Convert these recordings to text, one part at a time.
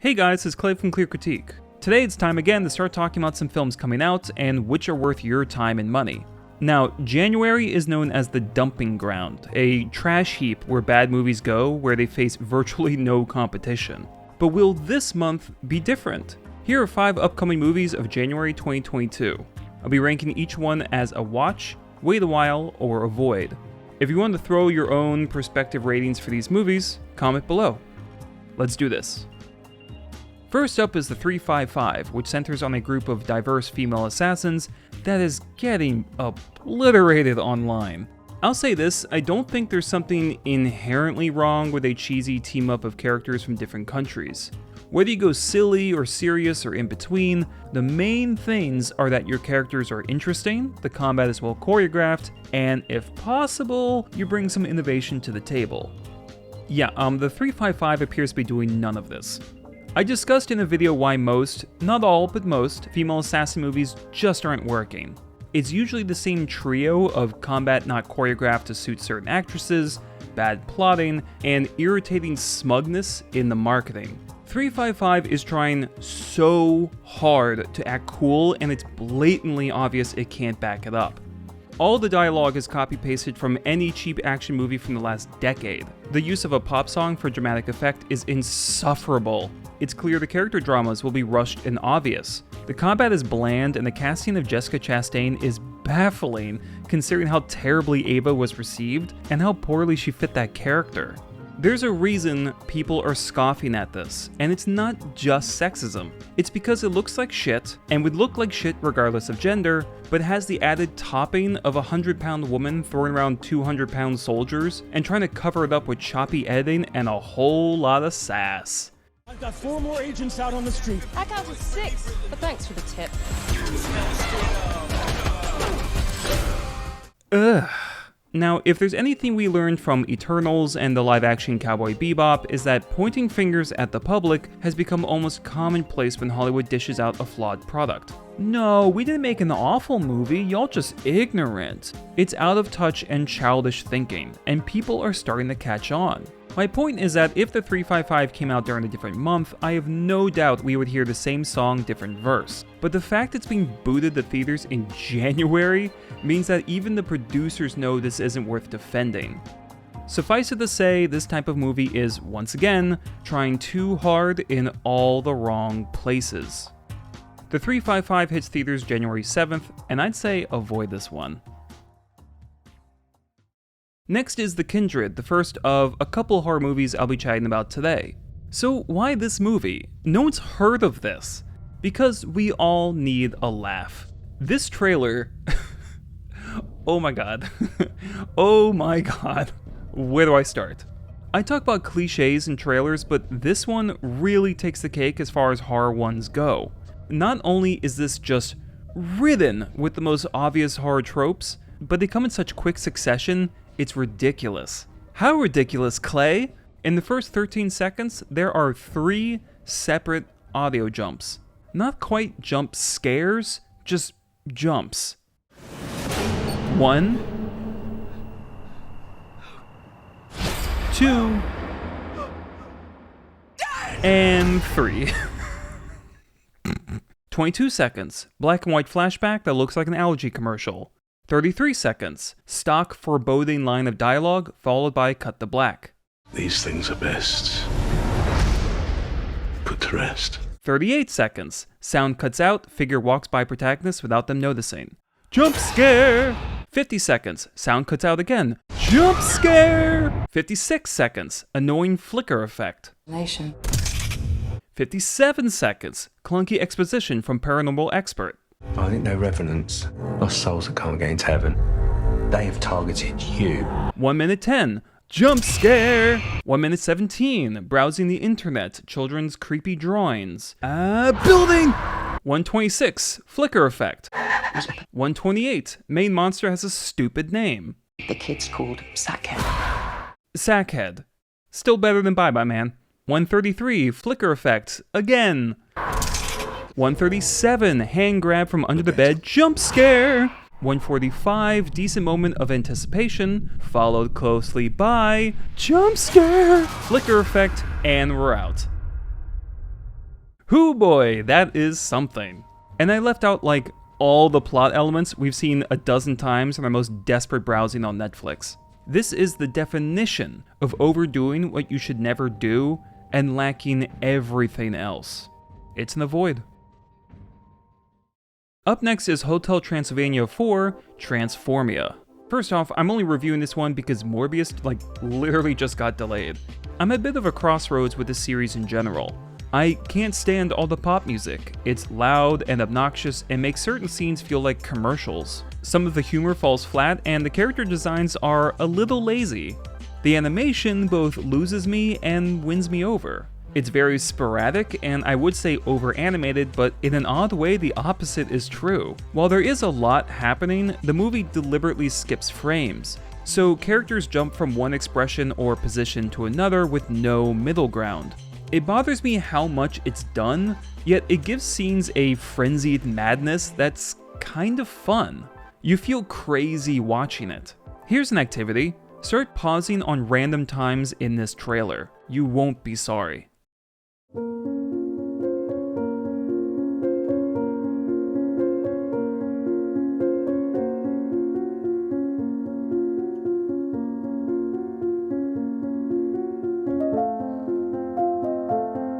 Hey guys, it's Clay from Clear Critique. Today it's time again to start talking about some films coming out and which are worth your time and money. Now, January is known as the dumping ground, a trash heap where bad movies go where they face virtually no competition. But will this month be different? Here are 5 upcoming movies of January 2022. I'll be ranking each one as a watch, wait a while, or avoid. If you want to throw your own perspective ratings for these movies, comment below. Let's do this. First up is the 355, which centers on a group of diverse female assassins that is getting obliterated online. I'll say this, I don't think there's something inherently wrong with a cheesy team-up of characters from different countries. Whether you go silly or serious or in between, the main things are that your characters are interesting, the combat is well choreographed, and if possible, you bring some innovation to the table. Yeah, the 355 appears to be doing none of this. I discussed in a video why most, not all, but most, female assassin movies just aren't working. It's usually the same trio of combat not choreographed to suit certain actresses, bad plotting, and irritating smugness in the marketing. 355 is trying so hard to act cool, and it's blatantly obvious it can't back it up. All the dialogue is copy-pasted from any cheap action movie from the last decade. The use of a pop song for dramatic effect is insufferable. It's clear the character dramas will be rushed and obvious. The combat is bland, and the casting of Jessica Chastain is baffling, considering how terribly Ava was received and how poorly she fit that character. There's a reason people are scoffing at this, and it's not just sexism. It's because it looks like shit, and would look like shit regardless of gender, but has the added topping of a 100-pound woman throwing around 200-pound soldiers and trying to cover it up with choppy editing and a whole lot of sass. I've got 4 more agents out on the street. I counted 6, but thanks for the tip. Ugh. Now, if there's anything we learned from Eternals and the live-action Cowboy Bebop, is that pointing fingers at the public has become almost commonplace when Hollywood dishes out a flawed product. No, we didn't make an awful movie, y'all just ignorant. It's out of touch and childish thinking, and people are starting to catch on. My point is that if the 355 came out during a different month, I have no doubt we would hear the same song, different verse. But the fact it's being booted to theaters in January means that even the producers know this isn't worth defending. Suffice it to say, this type of movie is, once again, trying too hard in all the wrong places. The 355 hits theaters January 7th, and I'd say avoid this one. Next is The Kindred, the first of a couple horror movies I'll be chatting about today. So why this movie? No one's heard of this. Because we all need a laugh. This trailer... oh my god. Oh my god. Where do I start? I talk about cliches in trailers, but this one really takes the cake as far as horror ones go. Not only is this just ridden with the most obvious horror tropes, but they come in such quick succession, it's ridiculous. How ridiculous, Clay? In the first 13 seconds, there are 3 separate audio jumps. Not quite jump scares, just jumps. 1, 2, and 3. 22 seconds, black and white flashback that looks like an allergy commercial. 33 seconds, stock foreboding line of dialogue followed by cut to black. These things are best put to rest. 38 seconds, sound cuts out, figure walks by protagonist without them noticing. Jump scare! 50 seconds, sound cuts out again. Jump scare! 56 seconds, annoying flicker effect. 57 seconds, clunky exposition from paranormal expert. I think they're revenants, lost souls that can't get into heaven. They have targeted you. 1 minute 10, jump scare! 1 minute 17, browsing the internet, children's creepy drawings. Building! 126, flicker effect. 128, main monster has a stupid name. The kid's called Sackhead. Sackhead. Still better than Bye Bye Man. 133, flicker effect, again. 137, hand grab from under the bed, jump scare! 145, decent moment of anticipation, followed closely by jump scare, flicker effect, and we're out. Hoo boy, that is something. And I left out like all the plot elements we've seen a dozen times in our most desperate browsing on Netflix. This is the definition of overdoing what you should never do and lacking everything else. It's an avoid. Up next is Hotel Transylvania 4, Transformia. First off, I'm only reviewing this one because Morbius literally just got delayed. I'm at a bit of a crossroads with this series in general. I can't stand all the pop music. It's loud and obnoxious and makes certain scenes feel like commercials. Some of the humor falls flat and the character designs are a little lazy. The animation both loses me and wins me over. It's very sporadic and I would say over-animated, but in an odd way the opposite is true. While there is a lot happening, the movie deliberately skips frames. So characters jump from one expression or position to another with no middle ground. It bothers me how much it's done, yet it gives scenes a frenzied madness that's kind of fun. You feel crazy watching it. Here's an activity. Start pausing on random times in this trailer. You won't be sorry.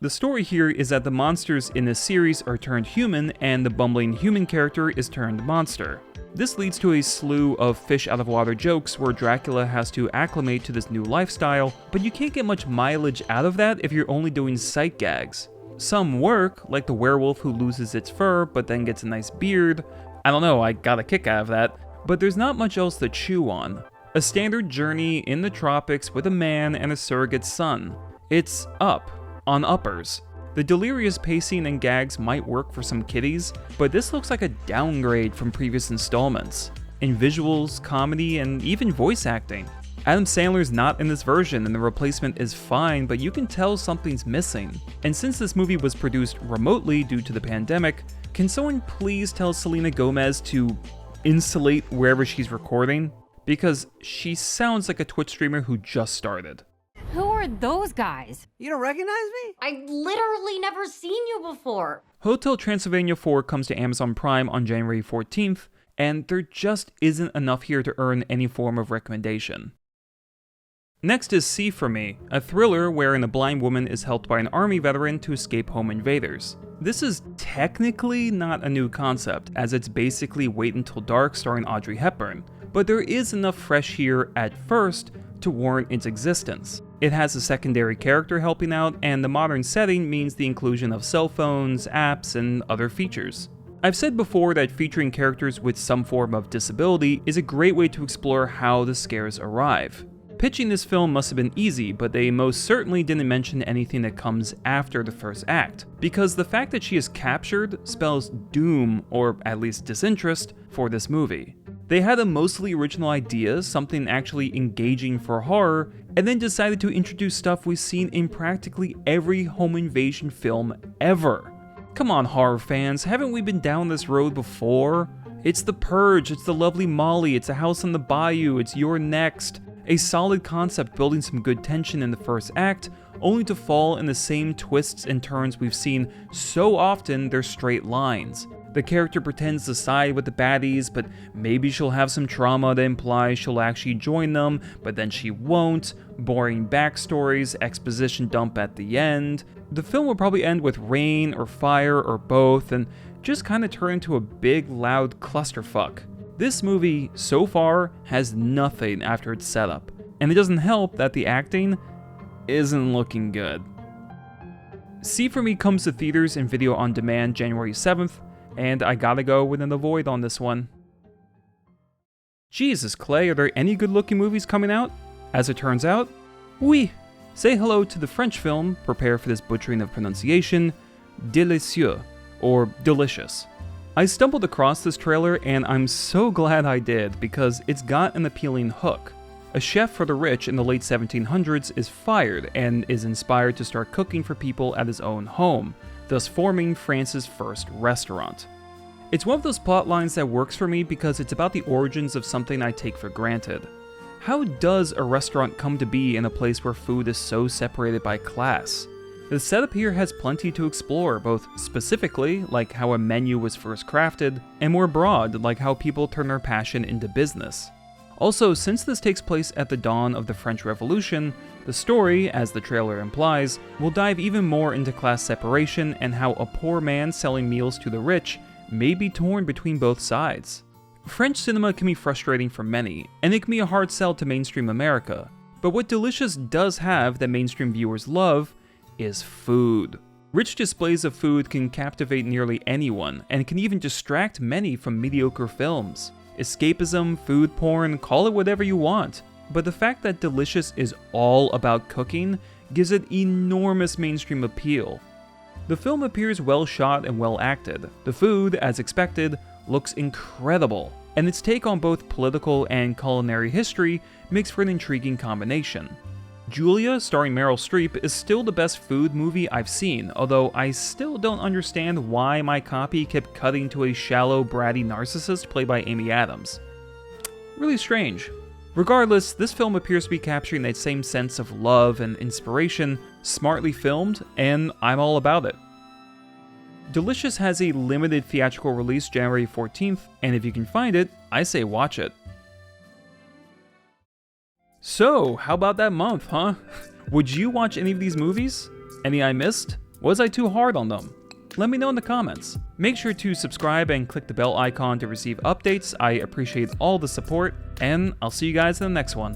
The story here is that the monsters in this series are turned human and the bumbling human character is turned monster. This leads to a slew of fish out of water jokes where Dracula has to acclimate to this new lifestyle, but you can't get much mileage out of that if you're only doing sight gags. Some work, like the werewolf who loses its fur but then gets a nice beard. I don't know, I got a kick out of that, but there's not much else to chew on. A standard journey in the tropics with a man and a surrogate son. It's up. On uppers. The delirious pacing and gags might work for some kiddies, but this looks like a downgrade from previous installments. In visuals, comedy, and even voice acting. Adam Sandler's not in this version and the replacement is fine, but you can tell something's missing. And since this movie was produced remotely due to the pandemic, can someone please tell Selena Gomez to insulate wherever she's recording? Because she sounds like a Twitch streamer who just started. Who are those guys? You don't recognize me? I literally never seen you before. Hotel Transylvania 4 comes to Amazon Prime on January 14th, and there just isn't enough here to earn any form of recommendation. Next is See For Me, a thriller wherein a blind woman is helped by an army veteran to escape home invaders. This is technically not a new concept, as it's basically Wait Until Dark starring Audrey Hepburn, but there is enough fresh here at first to warrant its existence. It has a secondary character helping out, and the modern setting means the inclusion of cell phones, apps, and other features. I've said before that featuring characters with some form of disability is a great way to explore how the scares arrive. Pitching this film must have been easy, but they most certainly didn't mention anything that comes after the first act, because the fact that she is captured spells doom, or at least disinterest, for this movie. They had a mostly original idea, something actually engaging for horror, and then decided to introduce stuff we've seen in practically every home invasion film ever. Come on, horror fans, haven't we been down this road before? It's The Purge, it's The Lovely Molly, it's A House on the Bayou, it's You're Next. A solid concept building some good tension in the first act, only to fall in the same twists and turns we've seen so often they're straight lines. The character pretends to side with the baddies, but maybe she'll have some trauma that implies she'll actually join them, but then she won't. Boring backstories, exposition dump at the end. The film will probably end with rain or fire or both, and just kind of turn into a big, loud clusterfuck. This movie, so far, has nothing after its setup, and it doesn't help that the acting isn't looking good. See For Me comes to theaters and video on demand January 7th, and I gotta go with an avoid on this one. Jesus, Clay, are there any good-looking movies coming out? As it turns out, oui. Say hello to the French film, prepare for this butchering of pronunciation, Delicieux, or Delicious. I stumbled across this trailer and I'm so glad I did because it's got an appealing hook. A chef for the rich in the late 1700s is fired and is inspired to start cooking for people at his own home, thus forming France's first restaurant. It's one of those plot lines that works for me because it's about the origins of something I take for granted. How does a restaurant come to be in a place where food is so separated by class? The setup here has plenty to explore, both specifically, like how a menu was first crafted, and more broad, like how people turn their passion into business. Also, since this takes place at the dawn of the French Revolution, the story, as the trailer implies, will dive even more into class separation and how a poor man selling meals to the rich may be torn between both sides. French cinema can be frustrating for many, and it can be a hard sell to mainstream America, but what Delicious does have that mainstream viewers love is food. Rich displays of food can captivate nearly anyone, and can even distract many from mediocre films. Escapism, food porn, call it whatever you want, but the fact that Delicious is all about cooking gives it enormous mainstream appeal. The film appears well shot and well acted. The food, as expected, looks incredible, and its take on both political and culinary history makes for an intriguing combination. Julia, starring Meryl Streep, is still the best food movie I've seen, although I still don't understand why my copy kept cutting to a shallow, bratty narcissist played by Amy Adams. Really strange. Regardless, this film appears to be capturing that same sense of love and inspiration, smartly filmed, and I'm all about it. Delicious has a limited theatrical release January 14th, and if you can find it, I say watch it. So, how about that month, huh? Would you watch any of these movies? Any I missed? Was I too hard on them? Let me know in the comments. Make sure to subscribe and click the bell icon to receive updates. I appreciate all the support, and I'll see you guys in the next one.